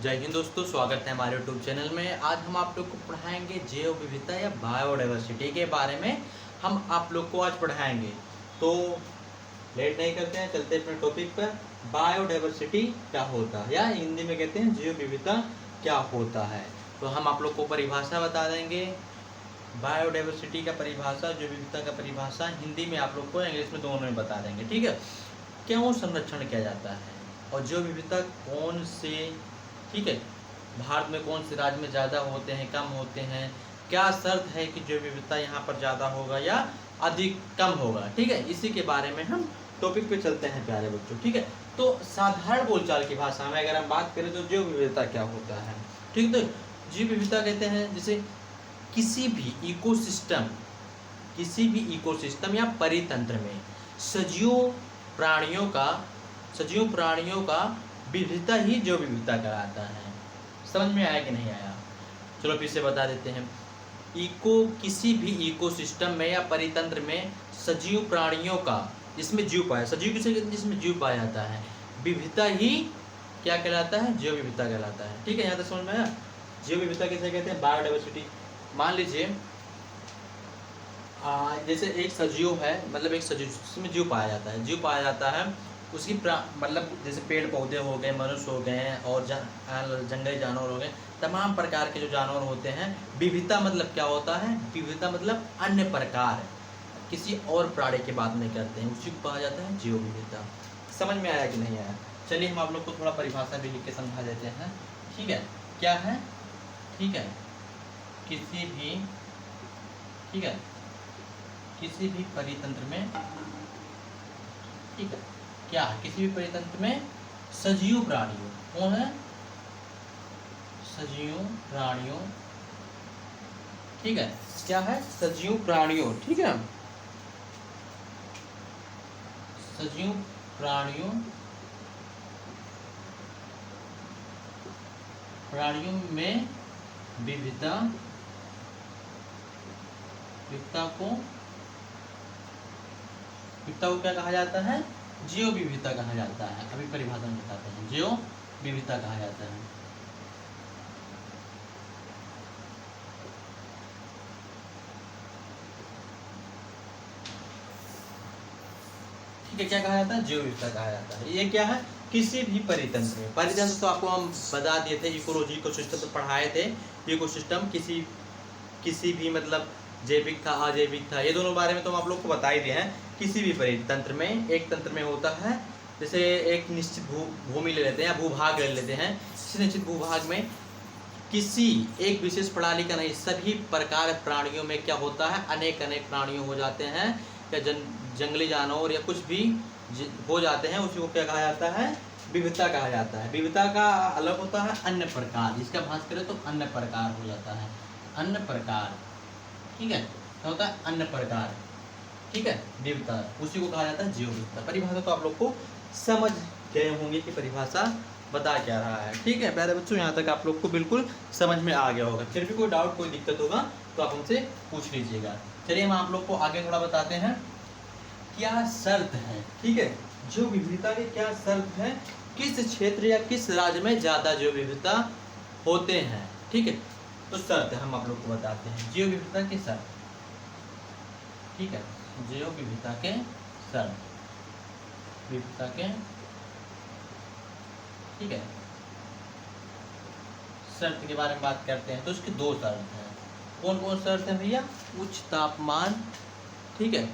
जय हिंद दोस्तों, स्वागत है हमारे यूट्यूब चैनल में। आज हम आप लोग को पढ़ाएंगे जैव विविधता या बायोडाइवर्सिटी के बारे में। हम आप लोग को आज पढ़ाएंगे, तो लेट नहीं करते हैं, चलते हैं अपने टॉपिक पर। बायोडाइवर्सिटी क्या होता है, या हिंदी में कहते हैं जैव विविधता क्या होता है। तो हम आप लोग को परिभाषा बता देंगे। बायोडाइवर्सिटी का परिभाषा, जैव विविधता का परिभाषा हिंदी में आप लोग को, इंग्लिश में, दोनों में बता देंगे। ठीक है, क्यों संरक्षण किया जाता है और जैव विविधता कौन से, ठीक है, भारत में कौन से राज्य में ज़्यादा होते हैं, कम होते हैं, क्या शर्त है कि जैव विविधता यहाँ पर ज़्यादा होगा या अधिक कम होगा। ठीक है, इसी के बारे में हम टॉपिक पे चलते हैं प्यारे बच्चों। ठीक है, तो साधारण बोलचाल की भाषा में अगर हम बात करें तो जैव विविधता क्या होता है। ठीक है, तो जैव विविधता कहते हैं जैसे किसी भी इकोसिस्टम या परितंत्र में सजीव प्राणियों का विविधता ही जैव विविधता कहलाता है। समझ में आया कि नहीं आया? चलो फिर से बता देते हैं। किसी भी इकोसिस्टम में या परितंत्र में सजीव प्राणियों का, जिसमें जीव पाया, सजीव किसे कहते हैं? जिसमें जीव पाया जाता है, विविधता ही क्या कहलाता है? जैव विविधता कहलाता है। ठीक है, यहाँ तक समझ में आया? जैव विविधता किसे कहते हैं? बायोडाइवर्सिटी। मान लीजिए जैसे एक सजीव है, मतलब एक सजीव जिसमें जीव पाया जाता है, उसकी मतलब जैसे पेड़ पौधे हो गए, मनुष्य हो गए और जंगली जानवर हो गए, तमाम प्रकार के जो जानवर होते हैं। विविधता मतलब क्या होता है? विविधता मतलब अन्य प्रकार, किसी और प्राणी की बात नहीं करते हैं, उसी को कहा जाता है जैव विविधता। समझ में आया कि नहीं आया? चलिए हम आप लोग को थोड़ा परिभाषा भी लिख के समझा देते हैं। ठीक है, क्या है? ठीक है, किसी भी परितंत्र में, ठीक है, क्या है? किसी भी परितंत्र में सजीव प्राणियों, कौन है? सजीव प्राणियों, ठीक है, क्या है? सजीव प्राणियों, ठीक है, सजीव प्राणियों में विविधता को क्या कहा जाता है? जैव विविधता कहा जाता है। अभी परिभाषा में बताते हैं, जैव विविधता कहा जाता है। ठीक है, क्या कहा जाता है? जैव विविधता कहा जाता है। ये क्या है? किसी भी परितंत्र में, परितंत्र तो आपको हम बता दिए थे, इकोलॉजी इकोसिस्टम तो पढ़ाए थे। इकोसिस्टम किसी भी मतलब जैविक था, अजैविक था, ये दोनों बारे में तो हम आप लोग को बता ही दिए हैं। किसी भी परितंत्र में, एक तंत्र में होता है, जैसे एक निश्चित भूमि ले लेते हैं या भूभाग ले लेते हैं। इस निश्चित भूभाग में किसी एक विशेष प्रणाली का नहीं, सभी प्रकार प्राणियों में क्या होता है? अनेक प्राणियों हो जाते हैं, या जंगली जानवर या कुछ भी हो जाते हैं, उसी को क्या कहा जाता है? विविधता कहा जाता है। विविधता का अलग होता है अन्य प्रकार, इसका भाष करें तो अन्य प्रकार हो जाता है, अन्य प्रकार। ठीक है, क्या होता है? अन्य प्रकार। ठीक है, विविधता, उसी को कहा जाता है जैव विविधता। परिभाषा तो आप लोग को समझ गए होंगे कि परिभाषा बता क्या रहा है। ठीक है प्यारे बच्चों, यहाँ तक आप लोग को बिल्कुल समझ में आ गया होगा। फिर भी कोई डाउट, कोई दिक्कत होगा तो आप हमसे पूछ लीजिएगा। चलिए हम आप लोग को आगे थोड़ा बताते हैं क्या शर्त है। ठीक है, जैव विविधता की क्या शर्त है, किस क्षेत्र या किस राज्य में ज़्यादा जैव विविधता होते हैं। ठीक है, तो शर्त हम आप लोग को बताते हैं, जैव विविधता की शर्त। ठीक है, जैव विविधता के शर्त, विविधता के, ठीक है, शर्त के बारे में बात करते हैं। तो इसकी दो शर्त हैं। कौन कौन शर्त है भैया? उच्च तापमान, ठीक है,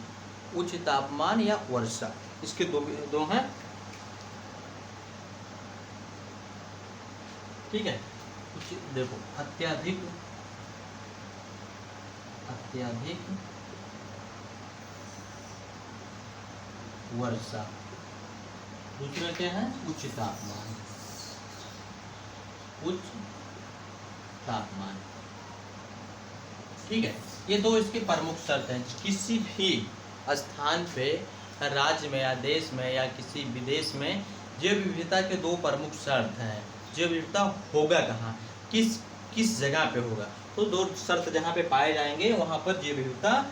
उच्च तापमान या वर्षा, इसके दो हैं। ठीक है, देखो, अत्यधिक वर्षा, दूसरा क्या है? उच्च तापमान, उच्च तापमान। ठीक है, ये दो इसके प्रमुख शर्त हैं। किसी भी स्थान पे, राज्य में या देश में या किसी विदेश में जैव विविधता के दो प्रमुख शर्त हैं। जैव विविधता होगा कहाँ, किस जगह पे होगा? तो दो शर्त जहाँ पे पाए जाएंगे वहाँ पर जैव विविधता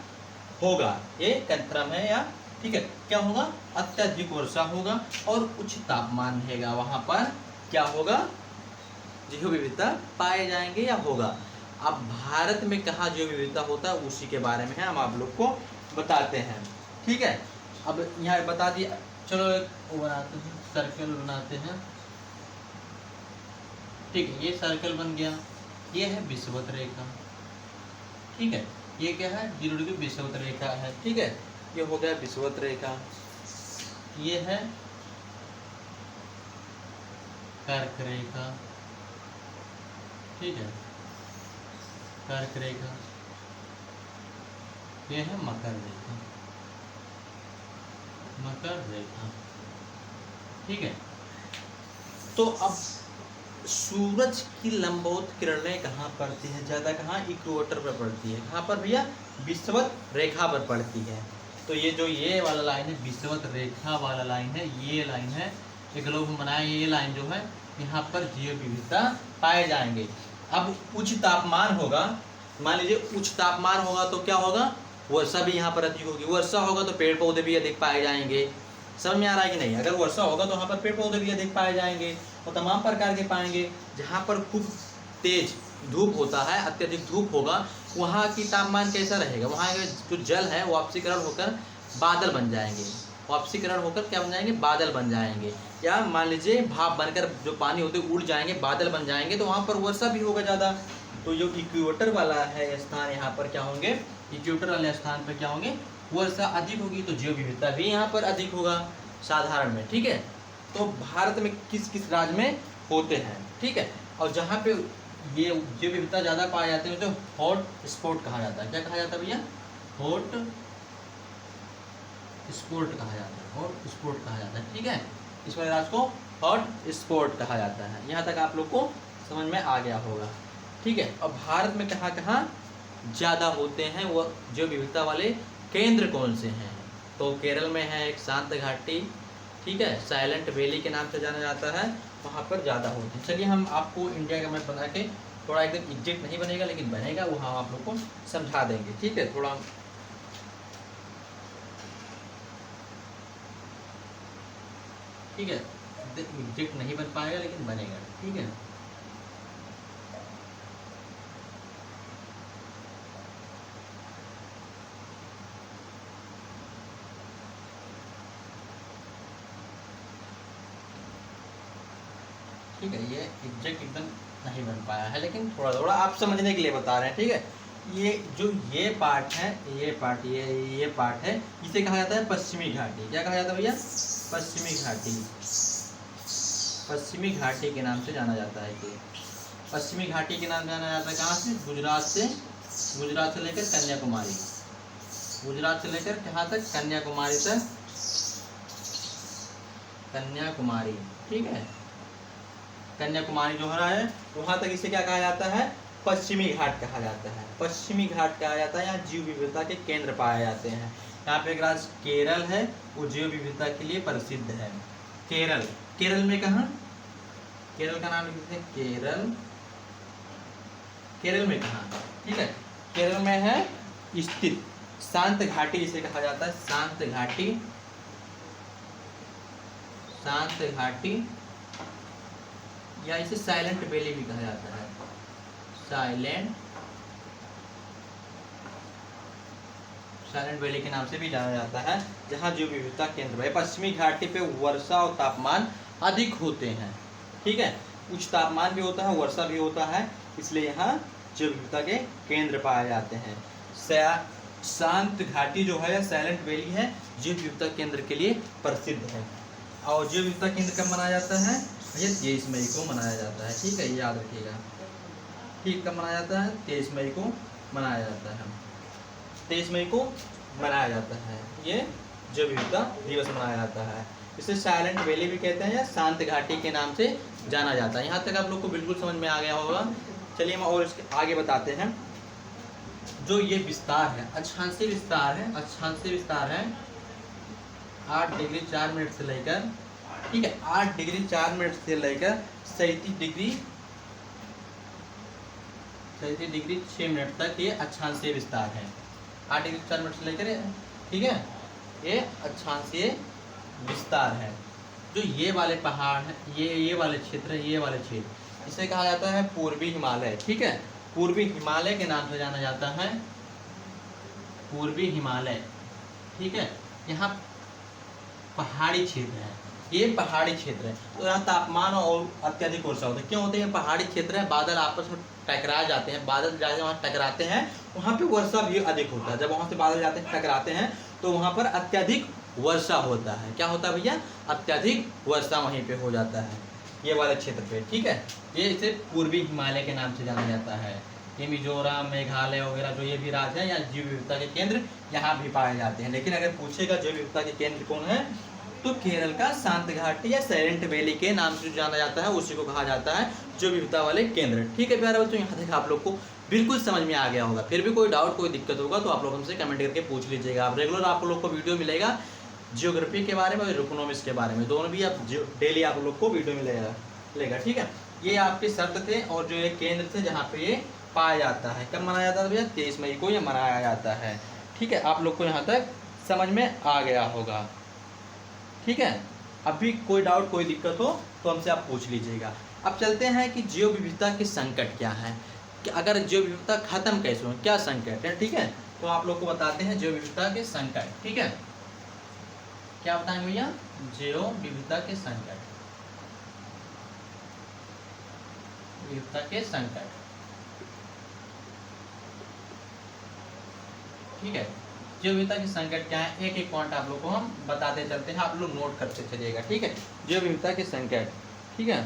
होगा, ये कन्फर्म है। या ठीक है, क्या होगा? अत्यधिक वर्षा होगा और उच्च तापमान रहेगा, वहाँ पर क्या होगा? जैव विविधता पाए जाएंगे या होगा। अब भारत में कहाँ जैव विविधता होता है उसी के बारे में है हम आप लोग को बताते हैं। ठीक है, अब यहाँ बता दिया। चलो एक वो बनाते हैं, सर्कल बनाते हैं। ठीक है, ये सर्कल बन गया, ये है विषुवत रेखा। ठीक है, ये क्या है, 0 डिग्री विषुवत रेखा है। ठीक है, ये हो गया विषुवत रेखा। ये है कर्क रेखा। ठीक है, कर्क रेखा। ये है मकर रेखा, मकर रेखा। ठीक है, तो अब सूरज की लंबवत किरणें कहाँ पड़ती है ज़्यादा, कहाँ, इक्वेटर पर पड़ती है। कहाँ पर भैया, विषुवत रेखा पर पड़ती है। तो ये जो ये वाला लाइन है, विषुवत रेखा वाला लाइन है, ये लाइन है, एक लोग बनाए, ये लाइन जो है यहाँ पर जैव विविधता पाए जाएंगे। अब उच्च तापमान होगा, मान लीजिए उच्च तापमान होगा तो क्या होगा, वर्षा भी यहाँ पर अधिक होगी। वर्षा होगा तो पेड़ पौधे भी अधिक पाए जाएंगे। समझ में आ रहा है कि नहीं, अगर वर्षा होगा तो वहाँ पर पेड़ पौधे भी अधिक पाए जाएंगे और तमाम प्रकार के पाएंगे। जहाँ पर खूब तेज धूप होता है, अत्यधिक धूप होगा, वहाँ की तापमान कैसा रहेगा, वहाँ का जो जल है वो वाष्पीकरण होकर बादल बन जाएंगे। वाष्पीकरण होकर क्या बन जाएंगे, बादल बन जाएंगे। या मान लीजिए भाप बनकर जो पानी होते उड़ जाएंगे, बादल बन जाएंगे, तो वहाँ पर वर्षा भी होगा ज़्यादा। तो जो इक्वेटर वाला है स्थान, यहाँ पर क्या होंगे, इक्वेटर वाले स्थान पर क्या होंगे, वर्षा अधिक होगी, तो जैव विविधता भी यहाँ पर अधिक होगा साधारण में। ठीक है, तो भारत में किस किस राज्य में होते हैं। ठीक है, और जहाँ पे ये जैव विविधता ज़्यादा पाए जाते हैं तो हॉट स्पॉट कहा जाता है। क्या कहा जाता है भैया, हॉट स्पॉट कहा जाता है, हॉट स्पॉट कहा जाता है। ठीक है, इस वाले राज्य को हॉट स्पॉट कहा जाता है। यहाँ तक आप लोग को समझ में आ गया होगा। ठीक है, और भारत में कहाँ कहाँ ज़्यादा होते हैं वो जैव विविधता वाले केंद्र कौन से हैं, तो केरल में है एक शांत घाटी। ठीक है, साइलेंट वैली के नाम से जाना जाता है, वहाँ पर ज़्यादा होते हैं। चलिए हम आपको इंडिया का मैप बना के, थोड़ा एकदम एग्जैक्ट नहीं बनेगा लेकिन बनेगा, वो हम आप लोग को समझा देंगे। ठीक है, थोड़ा ठीक है, एग्जैक्ट नहीं बन पाएगा लेकिन बनेगा। ठीक है, ठीक है, ये एग्जैक्ट एकदम नहीं बन पाया है लेकिन थोड़ा थोड़ा आप समझने के लिए बता रहे हैं। ठीक है, ये जो ये पार्ट है, ये पार्ट, ये पार्ट है, इसे कहा जाता है पश्चिमी घाटी। क्या कहा जाता है भैया, पश्चिमी घाटी। पश्चिमी घाटी के नाम से जाना जाता है। ये पश्चिमी घाटी के नाम जाना जाता है कहाँ से, गुजरात से लेकर कन्याकुमारी, गुजरात से लेकर कहाँ तक, कन्याकुमारी तक, कन्याकुमारी। ठीक है, कन्याकुमारी जो हो रहा है वहाँ तक इसे क्या कहा जाता है, पश्चिमी घाट कहा जाता है। पश्चिमी घाट कहा जाता है, यहाँ जैव विविधता के केंद्र पाए जाते हैं। यहाँ पे एक राज्य केरल है, वो जैव विविधता के लिए प्रसिद्ध है। केरल, केरल में कहाँ, केरल का नाम लिखते हैं, केरल, केरल में कहाँ। ठीक है, केरल में है स्थित शांत घाटी, इसे कहा जाता है शांत घाटी, शांत घाटी, या इसे साइलेंट वैली भी कहा जाता है, साइलेंट वैली के नाम से भी जाना जाता है, जहाँ जैव विविधता केंद्र है। पश्चिमी घाटी पे वर्षा और तापमान अधिक होते हैं। ठीक है, उच्च तापमान भी होता है, वर्षा भी होता है, इसलिए यहाँ जैव विविधता के केंद्र पाए जाते हैं। शांत घाटी जो है, साइलेंट वैली है, जैव विविधता केंद्र के लिए प्रसिद्ध है। और जैव विविधता केंद्र कब मनाया जाता है, ये 23 मई को मनाया जाता है। ठीक है, ये याद रखिएगा। ठीक, कब मनाया जाता है, 23 मई को मनाया जाता है, 23 मई को मनाया जाता है, ये जैव विविधता दिवस मनाया जाता है। इसे साइलेंट वैली भी कहते हैं या शांत घाटी के नाम से जाना जाता है। यहाँ तक आप लोग को बिल्कुल समझ में आ गया होगा। चलिए हम और इसके आगे बताते हैं। जो ये विस्तार है, अक्षांशीय विस्तार है, अक्षांशीय विस्तार है 8 डिग्री 4 मिनट से लेकर, ठीक है, 8 डिग्री 4 मिनट से लेकर 37 डिग्री 6 मिनट तक ये अक्षांशीय विस्तार है। 8 डिग्री 4 मिनट से लेकर, ठीक है, ये अक्षांशीय विस्तार है। जो ये वाले पहाड़ हैं, ये वाले क्षेत्र है, ये वाले क्षेत्र, इसे कहा जाता है पूर्वी हिमालय। ठीक है, पूर्वी हिमालय के नाम से जाना जाता है, पूर्वी हिमालय। ठीक है, यहाँ पहाड़ी क्षेत्र है, ये पहाड़ी क्षेत्र है, तो यहाँ तापमान और अत्यधिक वर्षा होता है। क्यों होते हैं? पहाड़ी क्षेत्र है, बादल आपस में टकरा जाते हैं, बादल जाके वहाँ टकराते हैं, वहाँ पे वर्षा भी अधिक होता है। जब वहाँ से बादल जाते हैं टकराते हैं तो वहाँ पर अत्यधिक वर्षा होता है। क्या होता है भैया? अत्यधिक वर्षा वहीं पे हो जाता है, ये वाले क्षेत्र पे। ठीक है, ये इसे पूर्वी हिमालय के नाम से जाना जाता है। ये मिजोरम, मेघालय वगैरह जो ये भी राज्य है, यहाँ जैव विविधता के केंद्र यहाँ भी पाए जाते हैं। लेकिन अगर पूछेगा जैव विविधता के केंद्र कौन है, तो केरल का शांत घाटी या साइलेंट वैली के नाम से जाना जाता है, उसी को कहा जाता है जैव विविधता वाले केंद्र। ठीक है प्यारे बच्चों, यहाँ तक आप लोग को बिल्कुल समझ में आ गया होगा। फिर भी कोई डाउट, कोई दिक्कत होगा तो आप लोग हमसे कमेंट करके पूछ लीजिएगा। आप रेगुलर आप लोग को वीडियो मिलेगा जियोग्राफी के बारे में और इकोनॉमिक्स के बारे में, दोनों भी आप डेली आप लोग को वीडियो मिलेगा। ठीक है, ये आपके शर्त थे और जो ये केंद्र थे जहाँ पे ये पाया जाता है। कब मनाया जाता है भैया? 23 मई को ये मनाया जाता है। ठीक है, आप लोग को यहाँ तक समझ में आ गया होगा। ठीक है, अभी कोई डाउट, कोई दिक्कत हो तो हमसे आप पूछ लीजिएगा। अब चलते हैं कि जैव विविधता के संकट क्या है, कि अगर जैव विविधता खत्म कैसे हो, क्या संकट है। ठीक है, तो आप लोग को बताते हैं जैव विविधता के संकट। ठीक है, क्या बताएंगे भैया? जैव विविधता के संकट, विविधता के संकट। ठीक है, जैव विविधता के संकट क्या है, एक एक पॉइंट आप लोग को हम बताते चलते हैं, आप लोग नोट करते चलिएगा। ठीक है, जैव विविधता के संकट। ठीक है,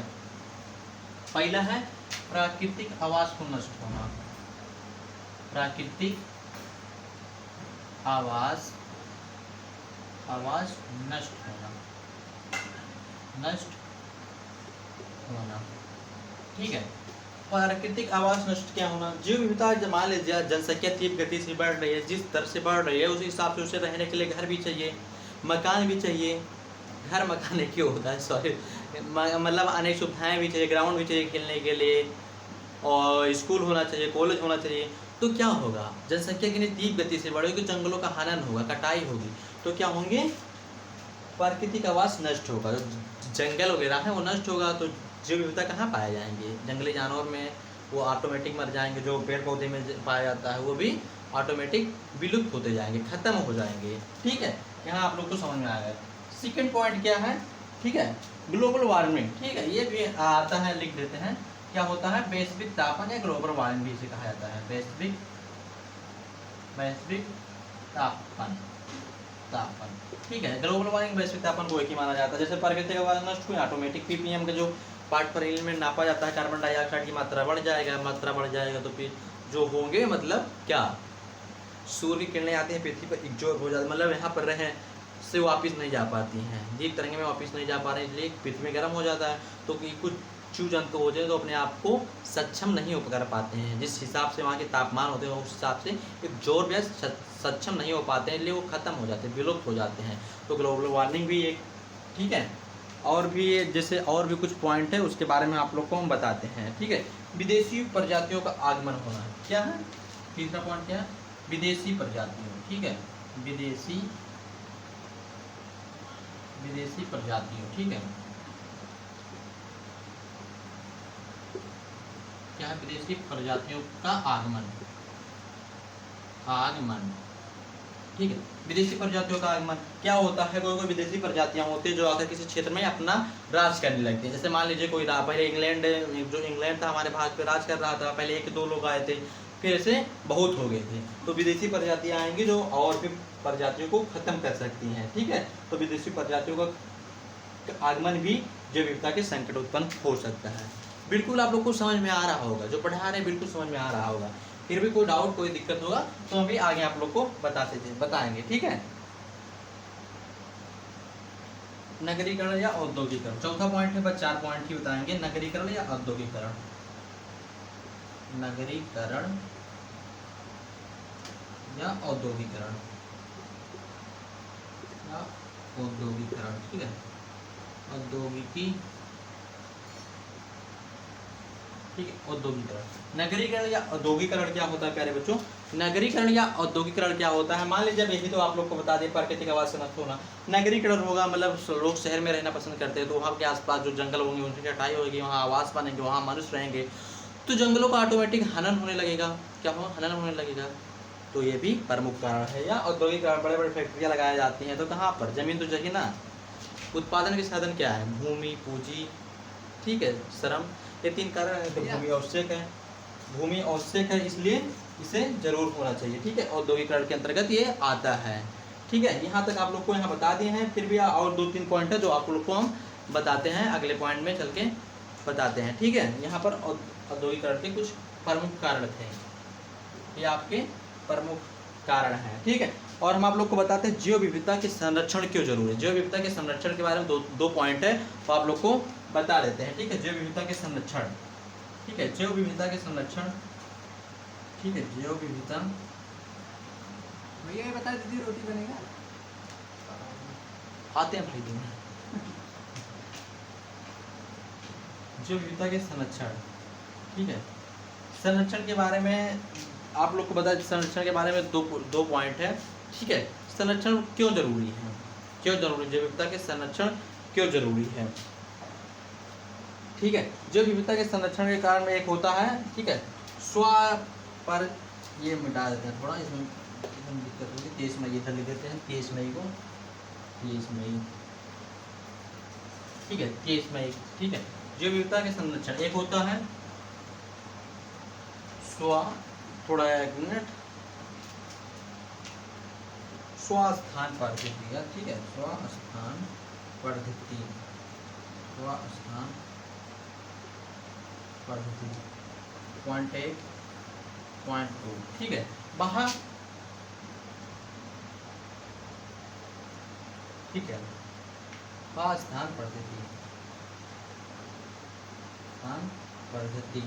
पहला है प्राकृतिक आवास को नष्ट होना, प्राकृतिक आवास नष्ट होना, नष्ट होना। ठीक है, प्राकृतिक आवास नष्ट क्या होना? जैव विविधता मान लीजिए जनसंख्या तीव्र गति से बढ़ रही है, जिस दर से बढ़ रही है उस हिसाब से उसे रहने के लिए घर भी चाहिए, मकान भी चाहिए। घर मकान एक ही होता है, सॉरी, मतलब अनेक सुविधाएं भी चाहिए, ग्राउंड भी चाहिए खेलने के लिए, और स्कूल होना चाहिए, कॉलेज होना चाहिए। तो क्या होगा? जनसंख्या कितनी तीव्र गति से बढ़ेगी, जंगलों का हनन होगा, कटाई होगी, तो क्या होंगे? प्राकृतिक आवास नष्ट होगा, जो जंगल वगैरह है वो नष्ट होगा, तो जैव विविधता कहाँ पाए जाएंगे? जंगली जानवर में वो ऑटोमेटिक मर जाएंगे, जो पेड़ पौधे में पाया जाता है वो भी ऑटोमेटिक विलुप्त होते जाएंगे, खत्म हो जाएंगे। ठीक है, यहाँ आप लोग को समझ में आ गया। सेकेंड पॉइंट क्या है? ठीक है, ग्लोबल वार्मिंग। ठीक है, ये भी आता है, लिख देते हैं। क्या होता है? वैश्विक तापन या ग्लोबल वार्मिंग भी इसे कहा जाता है, वैश्विक तापन। ठीक है, ग्लोबल वार्मिंग वैश्विक तापन को एक ही माना जाता है। जैसे प्राकृतिक आवास नष्ट हुई, ऑटोमेटिक पीपीएम का जो पार्ट पर एलिमेंट नापा जाता है, कार्बन डाइऑक्साइड की मात्रा बढ़ जाएगा, तो फिर जो होंगे मतलब क्या, सूर्य की किरणें आती हैं पृथ्वी पर, एब्जॉर्ब हो जाती है, मतलब यहाँ पर रहें से वापस नहीं जा पाती हैं, दीप तरंगे में वापस नहीं जा पा रहे हैं, इसलिए पृथ्वी में गर्म हो जाता है। तो कुछ जीव जंतु हो जाए तो अपने आप को सक्षम नहीं हो कर पाते हैं, जिस हिसाब से वहाँ के तापमान होते हैं उस हिसाब से एक जोर में सक्षम नहीं हो पाते हैं, इसलिए वो खत्म हो जाते हैं, विलुप्त हो जाते हैं। तो ग्लोबल वार्मिंग भी एक, ठीक है, और भी जैसे और भी कुछ पॉइंट है उसके बारे में आप लोग को हम बताते हैं। ठीक है, विदेशी प्रजातियों का आगमन होना है, क्या है? तीसरा पॉइंट क्या है? विदेशी प्रजातियों। ठीक है, विदेशी प्रजातियों। ठीक है, क्या है? विदेशी प्रजातियों का आगमन। ठीक है, विदेशी प्रजातियों का आगमन क्या होता है? कोई विदेशी प्रजातियां होती है जो आकर किसी क्षेत्र में अपना राज करने लगती है। जैसे मान लीजिए कोई पहले इंग्लैंड था हमारे भारत पे राज कर रहा था, पहले 1-2 लोग आए थे, फिर ऐसे बहुत हो गए थे, तो विदेशी प्रजातियां आएंगी जो और भी प्रजातियों को खत्म कर सकती हैं। ठीक है, तो विदेशी प्रजातियों का आगमन भी जैव विविधता के संकट उत्पन्न हो सकता है। बिल्कुल आप लोग को समझ में आ रहा होगा, जो पढ़ा रहे हैं बिल्कुल समझ में आ रहा होगा। फिर भी कोई डाउट, कोई दिक्कत होगा तो हम भी आगे आप लोग को बताएंगे। ठीक है, नगरीकरण या औद्योगिकरण, चौथा पॉइंट है, बस 4 पॉइंट ही बताएंगे। नगरीकरण या औद्योगिकरण, नगरीकरण या औद्योगिकरण, ठीक है, ठीक है। औद्योगिकरण, नगरीकरण या औद्योगिकरण क्या होता है प्यारे बच्चों? नगरीकरण या औद्योगिकरण क्या होता है? मान लीजिए, यही तो आप लोग को बता दें, प्राकृतिक आवास से नष्ट होना। नगरीकरण होगा मतलब लोग शहर में रहना पसंद करते हैं, तो वहाँ के आसपास जो जंगल होंगे उनकी कटाई होगी, वहाँ आवास बनेंगे, वहाँ मनुष्य रहेंगे, तो जंगलों का ऑटोमेटिक हनन होने लगेगा। क्या हो? हनन होने लगेगा। तो ये भी प्रमुख कारण है। या औद्योगिकरण, बड़े बड़े फैक्ट्रियाँ लगाई जाती हैं, तो कहाँ पर? जमीन तो चाहिए ना। उत्पादन के साधन क्या है? भूमि, पूंजी, ठीक है, श्रम, ये 3 कारण है। तो भूमि आवश्यक है, भूमि आवश्यक है, इसलिए इसे जरूर होना चाहिए। ठीक है, औद्योगिकरण के अंतर्गत ये आता है। ठीक है, यहाँ तक आप लोग को यहाँ बता दिए हैं। फिर भी और 2-3 पॉइंट है जो आप लोग को हम बताते हैं, अगले पॉइंट में चल के बताते हैं। ठीक है, यहाँ पर औद्योगिकरण के कुछ प्रमुख कारण थे, ये आपके प्रमुख कारण हैं। ठीक है, और हम आप लोग को बताते हैं जैव विविधता के संरक्षण क्यों जरूरी है। जैव विविधता के संरक्षण के बारे में दो पॉइंट है, तो आप लोग को बता देते हैं। ठीक है, जैव विविधता के संरक्षण। ठीक है, जैव विविधता के संरक्षण। ठीक है, जैव विविधता। भैया बता दीजिए, रोटी बनेगा? आते हैं भाई दिन। जैव विविधता के संरक्षण। ठीक है, संरक्षण के बारे में आप लोग को बता, संरक्षण के बारे में दो पॉइंट है। ठीक है, संरक्षण क्यों जरूरी है? क्यों जरूरी? जैव विविधता के संरक्षण क्यों जरूरी है? ठीक है, जैव विविधता के संरक्षण के कारण में एक होता है, ठीक है, स्व पर, ये मिटा देते हैं थोड़ा, इसमें दिक्कत होगी। 23 मई इधर लिख देते हैं, 23 मई को, 23 मई। ठीक है, 23 मई। ठीक है, जैव विविधता के संरक्षण एक होता है स्व, थोड़ा 1 मिनट, स्वस्थान पद्धति है। ठीक है, स्वस्थान पद्धति, स्वस्थान पद्धति, पॉइंट 1, पॉइंट 2। ठीक है, बाहर, ठीक है, स्वस्थान पद्धति, स्थान पद्धति,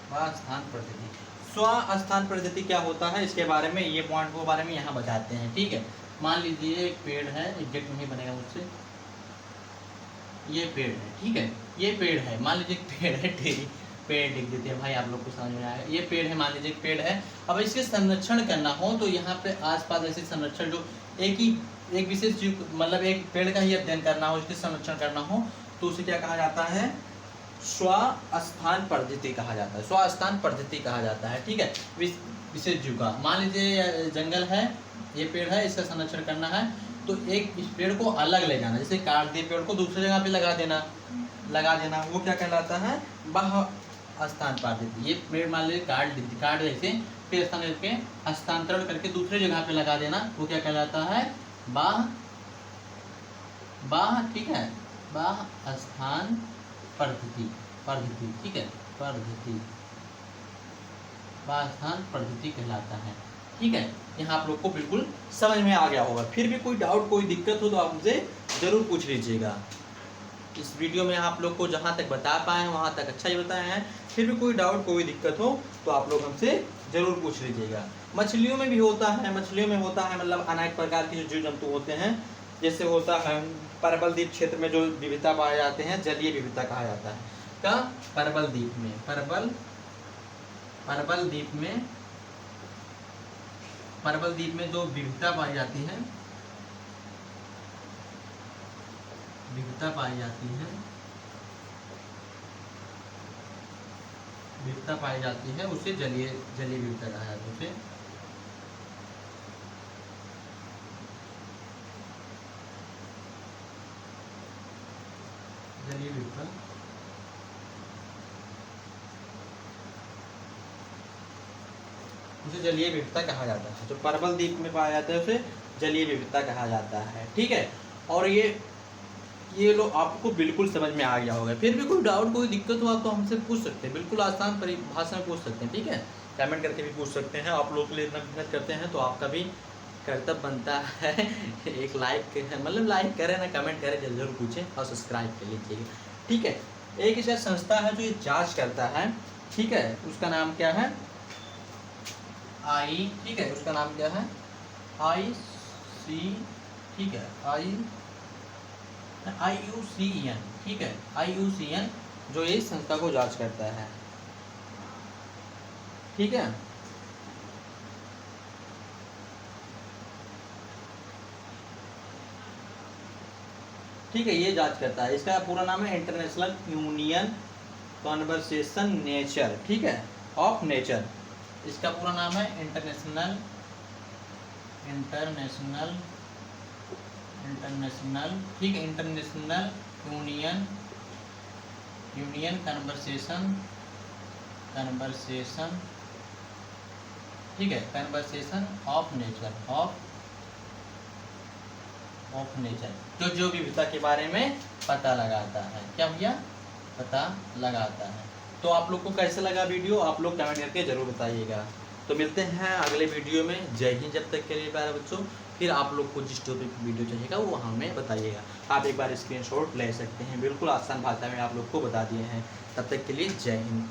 स्थान पद्धति। स्वस्थान पद्धति क्या होता है, इसके बारे में, ये पॉइंट के बारे में यहाँ बताते हैं। ठीक है, मान लीजिए एक पेड़ है, एग्जैक्ट नहीं बनेगा मुझसे, ये पेड़ है। ठीक है, ये पेड़ है, मान लीजिए एक पेड़ है, पेड़ लिख देते हैं भाई, आप लोग को समझ में आएगा। ये पेड़ है, मान लीजिए एक पेड़ है। अब इसके संरक्षण करना हो तो यहाँ पे आसपास ऐसे संरक्षण, जो एक विशेष जीव, मतलब एक पेड़ का ही अध्ययन करना हो, इसके संरक्षण करना हो, तो उसे क्या कहा जाता है? स्वस्थान पद्धति कहा जाता है। स्वस्थान पद्धति कहा जाता है। ठीक है, विशेष जीव का, मान लीजिए जंगल है, ये पेड़ है, इसका संरक्षण करना है, तो एक इस पेड़ को अलग ले जाना, जैसे काट दिए पेड़ को, दूसरी जगह पे लगा देना, वो क्या कहलाता है? स्थान पद्धति। ये पेड़ मान लीजिए काट जैसे पेड़ स्थान करके हस्तांतरण करके दूसरी जगह पे लगा देना, वो क्या कहलाता है? ठीक है, स्थान पद्धति। ठीक है, पद्धति, स्थान पद्धति कहलाता है। ठीक है, यहाँ आप लोग को बिल्कुल समझ में आ गया होगा। फिर भी कोई डाउट, कोई दिक्कत हो तो आप मुझे जरूर पूछ लीजिएगा। इस वीडियो में आप लोग को जहाँ तक बता पाए हैं वहाँ तक अच्छा ही बताए हैं। फिर भी कोई डाउट, कोई दिक्कत हो तो आप लोग हमसे जरूर पूछ लीजिएगा। मछलियों में भी होता है, मतलब अनेक प्रकार के जो जीव जंतु होते हैं, जैसे होता है परबल द्वीप क्षेत्र में जो विविधता पाए जाते हैं, जलीय विविधता कहा जाता है। क्या? परबल द्वीप में जो विविधता पाई जाती है, उसे जलीय विविधता कहा जाता है। उसे जलीय विविधता कहा जाता है। जो परबल द्वीप में पाया जाता है उसे जलीय विविधता कहा जाता है। ठीक है, और ये लो आपको बिल्कुल समझ में आ गया होगा। फिर भी कोई डाउट, कोई दिक्कत हो आप तो हमसे पूछ सकते हैं, बिल्कुल आसान परिभाषा में पूछ सकते हैं। ठीक है, कमेंट करके भी पूछ सकते हैं। आप लोग के लिए इतना मेहनत करते हैं तो आपका भी कर्तव्य बनता है एक लाइक करें ना, कमेंट करें, जरूर पूछें और सब्सक्राइब कर लीजिएगा। ठीक है, एक ऐसा संस्था है जो ये जांच करता है। ठीक है, उसका नाम क्या है? ठीक है, उसका नाम क्या है? IC। ठीक है, IUCN, ठीक है, IUCN जो इस संस्था को जांच करता है, ठीक है। ठीक है, ये जांच करता है। इसका पूरा नाम है इंटरनेशनल यूनियन कन्वर्सेशन नेचर, ठीक है, ऑफ नेचर। इसका पूरा नाम है इंटरनेशनल ठीक है, इंटरनेशनल यूनियन कन्वर्सेशन, ठीक है, conversation of nature, of nature, जो विविधता के बारे में पता लगाता है। क्या भैया? पता लगाता है। तो आप लोग को कैसे लगा वीडियो, आप लोग कमेंट करके जरूर बताइएगा। तो मिलते हैं अगले वीडियो में। जय हिंद। जब तक के लिए प्यारे बच्चों, फिर आप लोग को जिस टॉपिक वीडियो चाहिएगा वो हमें बताइएगा। आप एक बार स्क्रीनशॉट ले सकते हैं, बिल्कुल आसान भाषा में आप लोग को बता दिए हैं। तब तक के लिए जय हिंद।